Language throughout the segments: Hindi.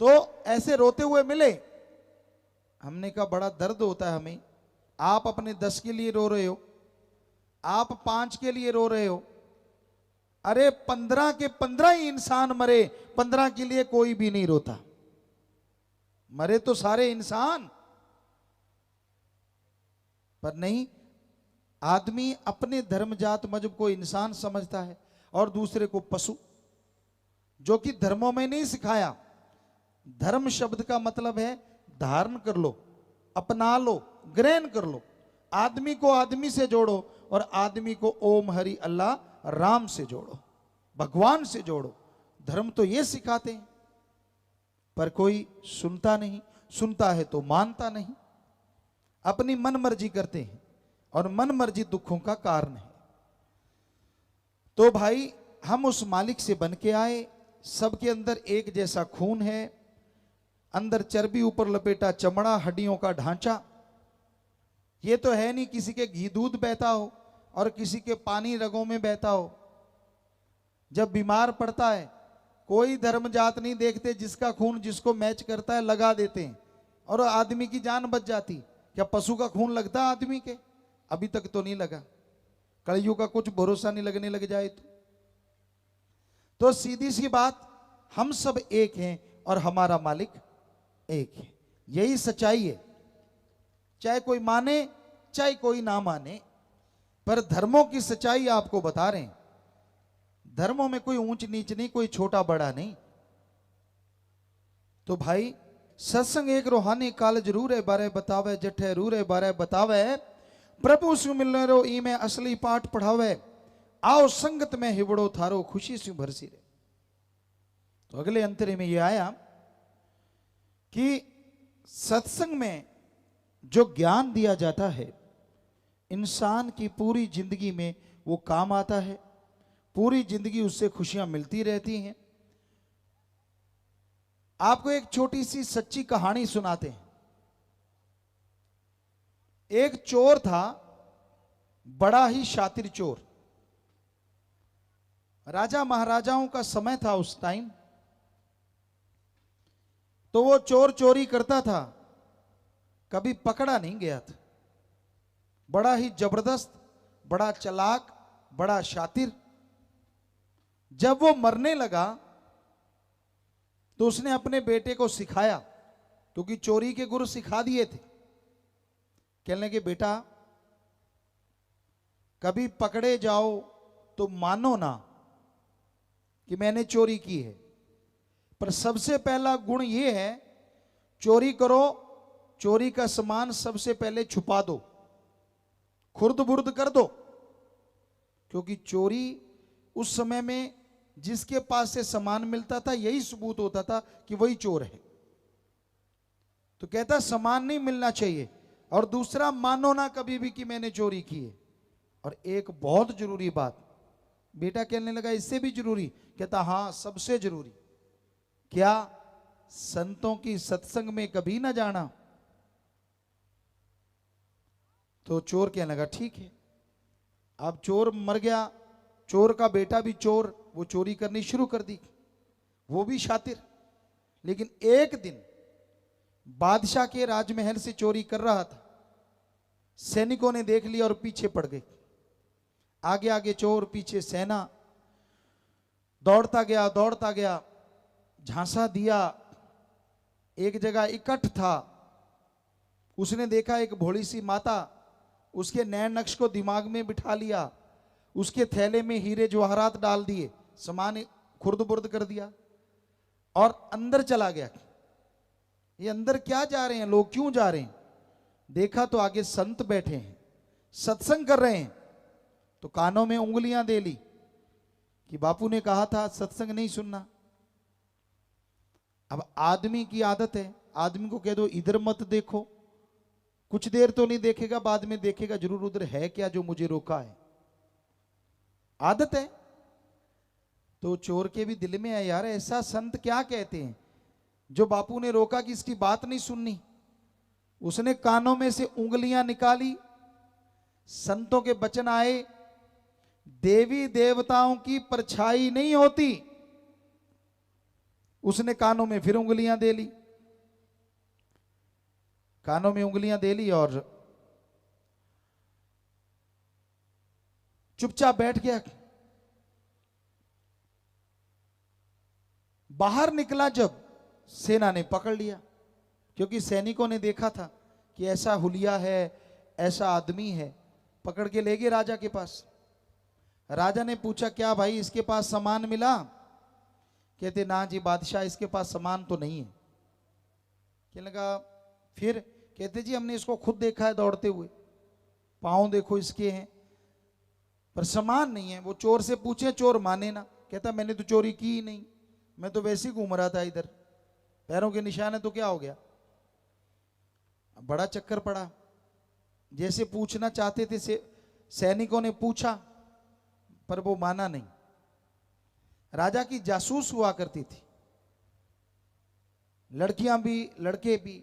तो ऐसे रोते हुए मिले। हमने कहा बड़ा दर्द होता है हमें, आप अपने 10 के लिए रो रहे हो, आप 5 के लिए रो रहे हो, अरे 15 के 15 ही इंसान मरे, 15 के लिए कोई भी नहीं रोता। मरे तो सारे इंसान, पर नहीं, आदमी अपने धर्म जात मजहब को इंसान समझता है और दूसरे को पशु, जो कि धर्मों में नहीं सिखाया। धर्म शब्द का मतलब है धारण कर लो, अपना लो, ग्रहण कर लो। आदमी को आदमी से जोड़ो और आदमी को ओम हरि अल्लाह राम से जोड़ो, भगवान से जोड़ो। धर्म तो ये सिखाते हैं, पर कोई सुनता नहीं, सुनता है तो मानता नहीं, अपनी मन मर्जी करते हैं और मन मर्जी दुखों का कारण है। तो भाई हम उस मालिक से बन के आए, सबके अंदर एक जैसा खून है, अंदर चर्बी, ऊपर लपेटा चमड़ा, हड्डियों का ढांचा। ये तो है नहीं किसी के घी दूध बहता हो और किसी के पानी रगों में बहता हो। जब बीमार पड़ता है कोई धर्म जात नहीं देखते, जिसका खून जिसको मैच करता है लगा देते हैं और आदमी की जान बच जाती। क्या पशु का खून लगता है आदमी के? अभी तक तो नहीं लगा। कलयुग का कुछ भरोसा नहीं लगने लग जाए तो सीधी सी बात, हम सब एक हैं और हमारा मालिक एक है। यही सच्चाई है, चाहे कोई माने चाहे कोई ना माने, पर धर्मों की सच्चाई आपको बता रहे हैं। धर्मों में कोई ऊंच नीच नहीं, कोई छोटा बड़ा नहीं। तो भाई सत्संग एक रूहानी काल जरूर है, बारे बतावे जठे रूर है, बारे बतावे प्रभु सु मिलने रो ई में असली पाठ पढ़ावे, आओ संगत में हिवड़ो थारो खुशी से भरसी रे। तो अगले अंतरे में ये आया कि सत्संग में जो ज्ञान दिया जाता है इंसान की पूरी जिंदगी में वो काम आता है, पूरी जिंदगी उससे खुशियां मिलती रहती हैं। आपको एक छोटी सी सच्ची कहानी सुनाते हैं। एक चोर था, बड़ा ही शातिर चोर। राजा महाराजाओं का समय था उस टाइम। तो वो चोर चोरी करता था, कभी पकड़ा नहीं गया था। बड़ा ही जबरदस्त, बड़ा चालाक, बड़ा शातिर। जब वो मरने लगा तो उसने अपने बेटे को सिखाया, क्योंकि चोरी के गुरु सिखा दिए थे। कहने के बेटा कभी पकड़े जाओ तो मानो ना कि मैंने चोरी की है, पर सबसे पहला गुण ये है, चोरी करो, चोरी का सामान सबसे पहले छुपा दो, खुर्द बुर्द कर दो। क्योंकि चोरी उस समय में जिसके पास से सामान मिलता था यही सबूत होता था कि वही चोर है। तो कहता सामान नहीं मिलना चाहिए, और दूसरा मानो ना कभी भी कि मैंने चोरी की है। और एक बहुत जरूरी बात, बेटा कहने लगा इससे भी जरूरी? कहता हाँ सबसे जरूरी। क्या? संतों की सत्संग में कभी ना जाना। तो चोर कहने लगा ठीक है। अब चोर मर गया, चोर का बेटा भी चोर, वो चोरी करनी शुरू कर दी, वो भी शातिर। लेकिन एक दिन बादशाह के राजमहल से चोरी कर रहा था, सैनिकों ने देख लिया और पीछे पड़ गए। आगे आगे चोर, पीछे सेना, दौड़ता गया दौड़ता गया, झांसा दिया। एक जगह इकट्ठ था, उसने देखा एक भोली सी माता, उसके नैन नक्श को दिमाग में बिठा लिया, उसके थैले में हीरे जवाहरात डाल दिए, सामान खुर्द बुर्द कर दिया और अंदर चला गया। ये अंदर क्या जा रहे हैं लोग, क्यों जा रहे हैं? देखा तो आगे संत बैठे हैं, सत्संग कर रहे हैं। तो कानों में उंगलियां दे ली कि बापू ने कहा था सत्संग नहीं सुनना। अब आदमी की आदत है, आदमी को कह दो इधर मत देखो, कुछ देर तो नहीं देखेगा, बाद में देखेगा जरूर उधर है क्या जो मुझे रोका है। आदत है। तो चोर के भी दिल में है यार ऐसा संत क्या कहते हैं जो बापू ने रोका कि इसकी बात नहीं सुननी। उसने कानों में से उंगलियां निकाली, संतों के वचन आए, देवी देवताओं की परछाई नहीं होती, उसने कानों में फिर उंगलियां दे ली, कानों में उंगलियां दे ली और चुपचाप बैठ गया। बाहर निकला जब, सेना ने पकड़ लिया, क्योंकि सैनिकों ने देखा था कि ऐसा हुलिया है, ऐसा आदमी है। पकड़ के ले गए राजा के पास। राजा ने पूछा, क्या भाई इसके पास सामान मिला? कहते, ना जी बादशाह, इसके पास सामान तो नहीं है। कहने लगा फिर? कहते, जी हमने इसको खुद देखा है दौड़ते हुए, पांव देखो इसके हैं, पर सामान नहीं है। वो चोर से पूछे, चोर माने ना, कहता मैंने तो चोरी की ही नहीं, मैं तो वैसे ही घूम रहा था इधर, पैरों के निशान है तो क्या हो गया। बड़ा चक्कर पड़ा। जैसे पूछना चाहते थे सैनिकों ने पूछा, पर वो माना नहीं। राजा की जासूस हुआ करती थी, लड़कियां भी लड़के भी।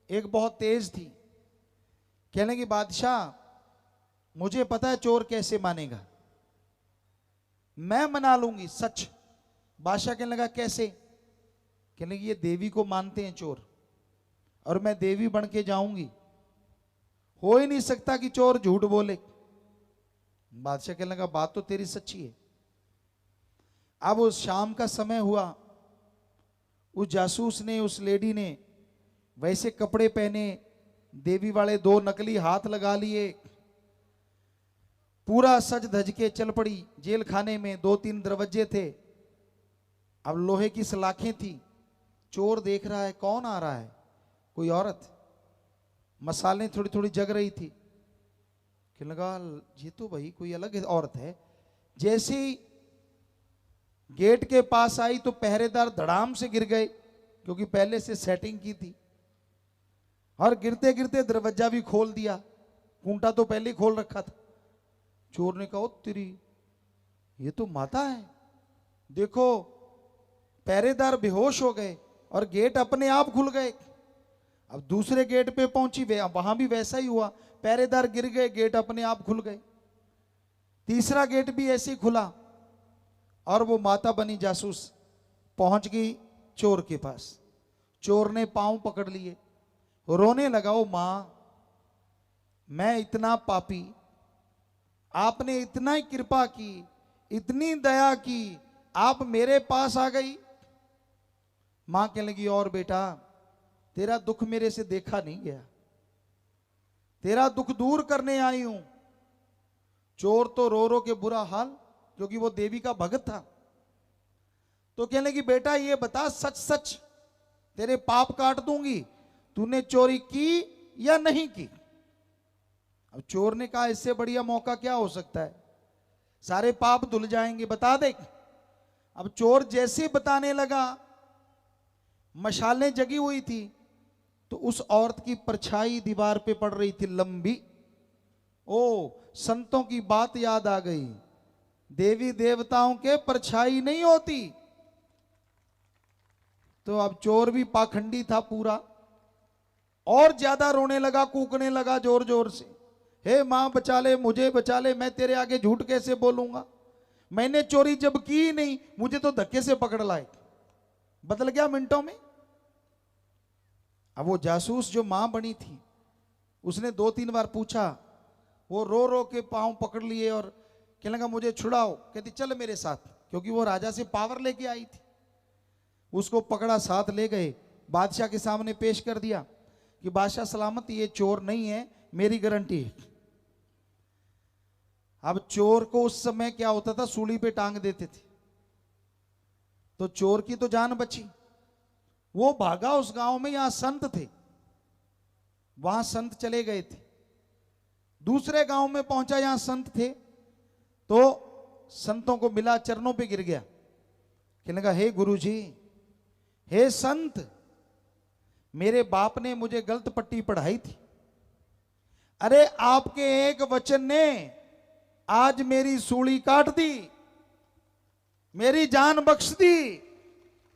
एक बहुत तेज थी, कहने की बादशाह मुझे पता है चोर कैसे मानेगा, मैं मना लूंगी सच। बादशाह कहने लगा कैसे? कहने लगी ये देवी को मानते हैं चोर, और मैं देवी बन के जाऊंगी, हो ही नहीं सकता कि चोर झूठ बोले। बादशाह कहने लगा बात तो तेरी सच्ची है। अब उस शाम का समय हुआ, उस जासूस ने, उस लेडी ने वैसे कपड़े पहने, देवी वाले 2 नकली हाथ लगा लिए, पूरा सज धज के चल पड़ी। जेल खाने में 2-3 दरवाजे थे, अब लोहे की सलाखें थी। चोर देख रहा है कौन आ रहा है, कोई औरत, मसाले थोड़ी थोड़ी जग रही थी। कहने लगा ये तो भाई कोई अलग औरत है। जैसे ही गेट के पास आई तो पहरेदार धड़ाम से गिर गए, क्योंकि पहले से सेटिंग की थी, और गिरते गिरते दरवाजा भी खोल दिया, खूंटा तो पहले ही खोल रखा था। चोर ने कहा तेरी ये तो माता है। देखो पहरेदार बेहोश हो गए और गेट अपने आप खुल गए। अब दूसरे गेट पे पहुंची, वहां भी वैसा ही हुआ, पहरेदार गिर गए, गेट अपने आप खुल गए। तीसरा गेट भी ऐसे ही खुला और वो माता बनी जासूस पहुंच गई चोर के पास। चोर ने पांव पकड़ लिए, रोने लगा, ओ मां मैं इतना पापी, आपने इतना ही कृपा की, इतनी दया की, आप मेरे पास आ गई। मां कहने लगी और बेटा तेरा दुख मेरे से देखा नहीं गया, तेरा दुख दूर करने आई हूं। चोर तो रो रो के बुरा हाल, क्योंकि वो देवी का भगत था। तो कहने लगी बेटा ये बता सच सच, तेरे पाप काट दूंगी, तूने चोरी की या नहीं की? अब चोर ने कहा इससे बढ़िया मौका क्या हो सकता है, सारे पाप धुल जाएंगे, बता दे। अब चोर जैसे बताने लगा, मशालें जगी हुई थी, तो उस औरत की परछाई दीवार पे पड़ रही थी लंबी। ओ संतों की बात याद आ गई, देवी देवताओं के परछाई नहीं होती। तो अब चोर भी पाखंडी था पूरा, और ज्यादा रोने लगा, कूकने लगा जोर जोर से, हे मां बचा ले, मुझे बचा ले, मैं तेरे आगे झूठ कैसे बोलूंगा, मैंने चोरी जब की नहीं, मुझे तो धक्के से पकड़ लाए। बदल गया मिनटों में। अब वो जासूस जो मां बनी थी, उसने 2-3 बार पूछा, वो रो रो के पांव पकड़ लिए और कहने लगा मुझे छुड़ाओ। कहती चल मेरे साथ, क्योंकि वो राजा से पावर लेके आई थी। उसको पकड़ा, साथ ले गए, बादशाह के सामने पेश कर दिया कि बादशाह सलामत, ये चोर नहीं है, मेरी गारंटी है। अब चोर को उस समय क्या होता था, सूली पे टांग देते थे, तो चोर की तो जान बची। वो भागा उस गांव में, यहां संत थे, वहां संत चले गए थे। दूसरे गांव में पहुंचा, यहां संत थे, तो संतों को मिला, चरणों पे गिर गया। कहने लगा हे गुरुजी, हे संत, मेरे बाप ने मुझे गलत पट्टी पढ़ाई थी, अरे आपके एक वचन ने आज मेरी सूली काट दी, मेरी जान बख्श दी।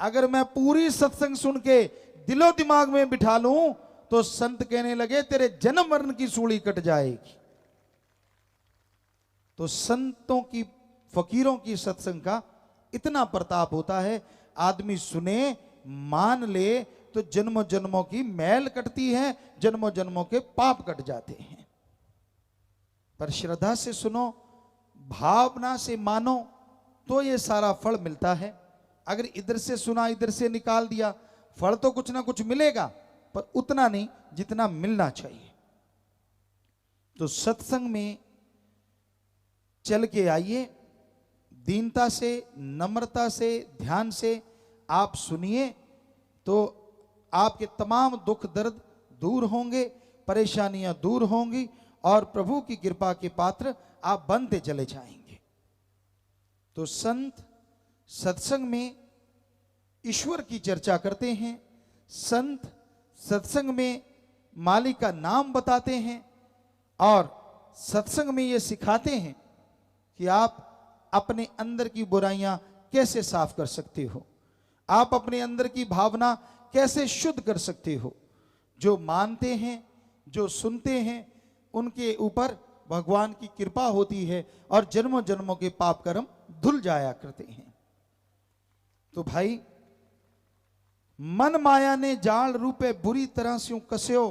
अगर मैं पूरी सत्संग सुन के दिलो दिमाग में बिठा लूं, तो संत कहने लगे तेरे जन्म मरण की सूली कट जाएगी। तो संतों की, फकीरों की सत्संग का इतना प्रताप होता है। आदमी सुने, मान ले, तो जन्मों जन्मों की मैल कटती है, जन्मों जन्मों के पाप कट जाते हैं। पर श्रद्धा से सुनो, भावना से मानो, तो ये सारा फल मिलता है। अगर इधर से सुना, इधर से निकाल दिया, फल तो कुछ ना कुछ मिलेगा, पर उतना नहीं जितना मिलना चाहिए। तो सत्संग में चल के आइए, दीनता से, नम्रता से, ध्यान से आप सुनिए, तो आपके तमाम दुख दर्द दूर होंगे, परेशानियां दूर होंगी, और प्रभु की कृपा के पात्र आप बनते चले जाएंगे। तो संत सत्संग में ईश्वर की चर्चा करते हैं, संत सत्संग में मालिक का नाम बताते हैं, और सत्संग में ये सिखाते हैं कि आप अपने अंदर की बुराइयां कैसे साफ कर सकते हो, आप अपने अंदर की भावना कैसे शुद्ध कर सकते हो। जो मानते हैं, जो सुनते हैं, उनके ऊपर भगवान की कृपा होती है, और जन्मों जन्मों के पाप कर्म धुल जाया करते हैं। तो भाई, मन माया ने जाल रूपे बुरी तरह से कस्यो,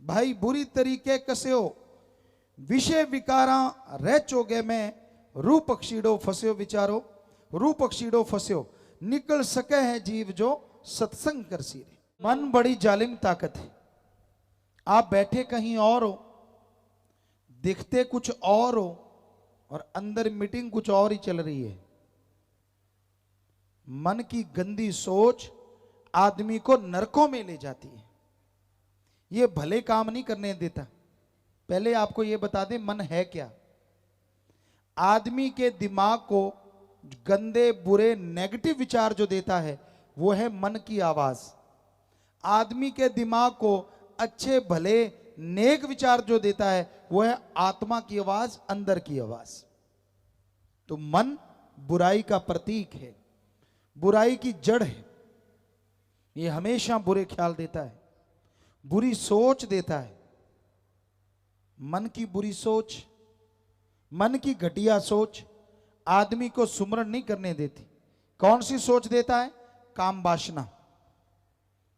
भाई बुरी तरीके कस्यो, विषय विकारा रह चोगे में रूप अक्षीड़ो फस्यो, विचारो रूप अक्षीड़ो फस्यो, निकल सके है जीव जो सत्संग कर सीरे। मन बड़ी जालिम ताकत है। आप बैठे कहीं और हो, दिखते कुछ और हो, और अंदर मीटिंग कुछ और ही चल रही है। मन की गंदी सोच आदमी को नरकों में ले जाती है, ये भले काम नहीं करने देता। पहले आपको ये बता दें, मन है क्या। आदमी के दिमाग को गंदे, बुरे, नेगेटिव विचार जो देता है, वो है मन की आवाज। आदमी के दिमाग को अच्छे, भले, नेक विचार जो देता है, वो है आत्मा की आवाज, अंदर की आवाज। तो मन बुराई का प्रतीक है, बुराई की जड़ है। ये हमेशा बुरे ख्याल देता है, बुरी सोच देता है। मन की बुरी सोच, मन की घटिया सोच आदमी को सुमरण नहीं करने देती। कौन सी सोच देता है? काम वासना,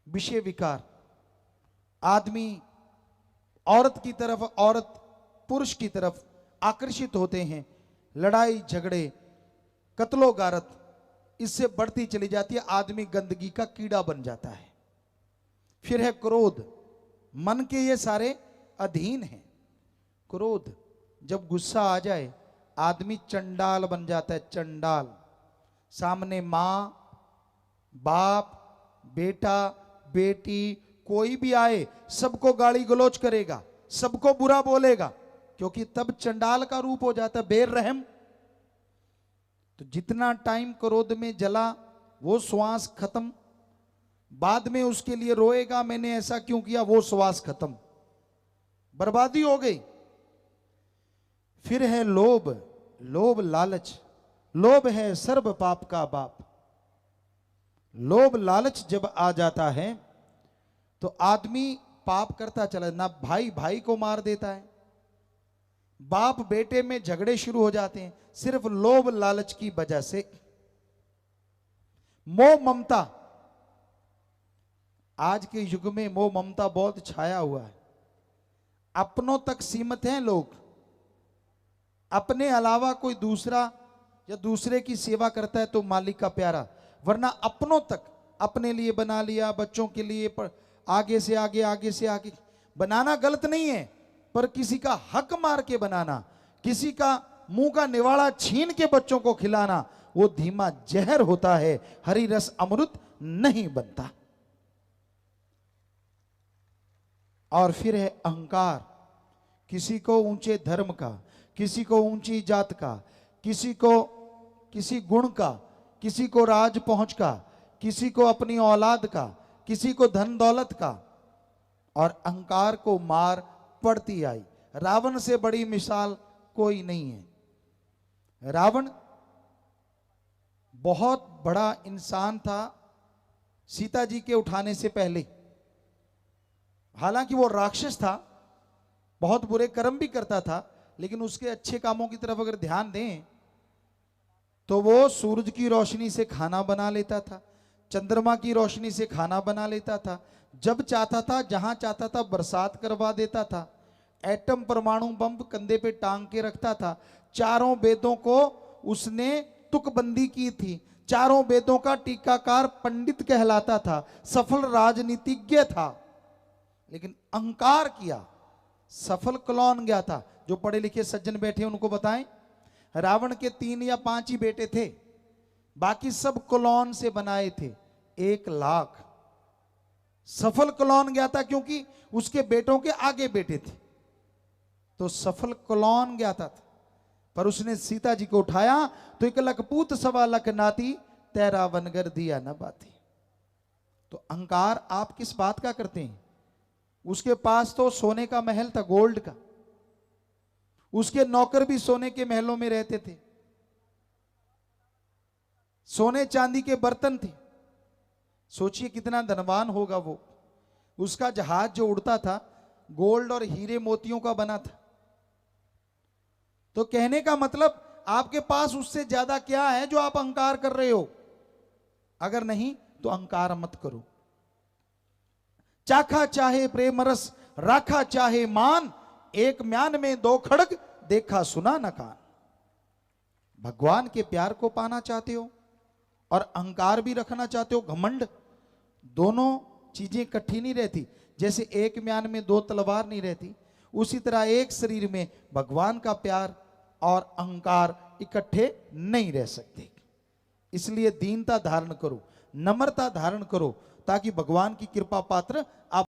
विषय विकार। आदमी औरत की तरफ, औरत पुरुष की तरफ आकर्षित होते हैं। लड़ाई झगड़े, कत्लो गारत इससे बढ़ती चली जाती है। आदमी गंदगी का कीड़ा बन जाता है। फिर है क्रोध, मन के ये सारे अधीन हैं। क्रोध, जब गुस्सा आ जाए आदमी चंडाल बन जाता है, चंडाल। सामने माँ, बाप, बेटा, बेटी, कोई भी आए सबको गाली गलौज करेगा, सबको बुरा बोलेगा, क्योंकि तब चंडाल का रूप हो जाता है, बेरहम। तो जितना टाइम क्रोध में जला वो श्वास खत्म, बाद में उसके लिए रोएगा मैंने ऐसा क्यों किया, वो श्वास खत्म, बर्बादी हो गई। फिर है लोभ, लोभ लालच। लोभ है सर्व पाप का बाप। लोभ लालच जब आ जाता है तो आदमी पाप करता चला। ना भाई भाई को मार देता है, बाप बेटे में झगड़े शुरू हो जाते हैं, सिर्फ लोभ लालच की वजह से। मोह ममता, आज के युग में मोह ममता बहुत छाया हुआ है। अपनों तक सीमित हैं लोग, अपने अलावा कोई दूसरा या दूसरे की सेवा करता है तो मालिक का प्यारा, वरना अपनों तक, अपने लिए बना लिया, बच्चों के लिए, पर आगे से आगे, आगे से आगे बनाना गलत नहीं है, पर किसी का हक मार के बनाना, किसी का मुंह का निवाड़ा छीन के बच्चों को खिलाना, वो धीमा जहर होता है, हरी रस अमृत नहीं बनता। और फिर है अहंकार, किसी को ऊंचे धर्म का, किसी को ऊंची जात का, किसी को किसी गुण का, किसी को राज पहुंच का, किसी को अपनी औलाद का, किसी को धन दौलत का। और अहंकार को मार पड़ती आई। रावण से बड़ी मिसाल कोई नहीं है। रावण बहुत बड़ा इंसान था सीता जी के उठाने से पहले। हालांकि वो राक्षस था, बहुत बुरे कर्म भी करता था, लेकिन उसके अच्छे कामों की तरफ अगर ध्यान दें तो वो सूरज की रोशनी से खाना बना लेता था, चंद्रमा की रोशनी से खाना बना लेता था, जब चाहता था जहां चाहता था बरसात करवा देता था, एटम परमाणु बम कंधे पे टांग के रखता था। चारों वेदों को उसने तुकबंदी की थी, चारों वेदों का टीकाकार पंडित कहलाता था, सफल राजनीतिज्ञ था, लेकिन अहंकार किया, सफल क्लॉन गया था। जो पढ़े लिखे सज्जन बैठे उनको बताएं, रावण के 3 या 5 ही बेटे थे, बाकी सब क्लॉन से बनाए थे। 1 लाख सफल क्लॉन गया था, क्योंकि उसके बेटों के आगे बेटे थे, तो सफल क्लॉन गया था। पर उसने सीता जी को उठाया तो 1 लख पूत 1.25 लख नाती, तेरा वनगर दिया न बाती। तो अहंकार आप किस बात का करते हैं? उसके पास तो सोने का महल था, गोल्ड का, उसके नौकर भी सोने के महलों में रहते थे, सोने चांदी के बर्तन थे। सोचिए कितना धनवान होगा वो। उसका जहाज जो उड़ता था गोल्ड और हीरे मोतियों का बना था। तो कहने का मतलब आपके पास उससे ज्यादा क्या है जो आप अहंकार कर रहे हो? अगर नहीं तो अहंकार मत करो। चाखा चाहे प्रेम रस, राखा चाहे मान, एक म्यान में 2 खड़ग, देखा सुना न कान। भगवान के प्यार को पाना चाहते हो और अहंकार भी रखना चाहते हो, घमंड, दोनों चीजें इकट्ठी नहीं रहती। जैसे एक म्यान में 2 तलवार नहीं रहती, उसी तरह एक शरीर में भगवान का प्यार और अहंकार इकट्ठे नहीं रह सकते। इसलिए दीनता धारण करो, नम्रता धारण करो, ताकि भगवान की कृपा पात्र आप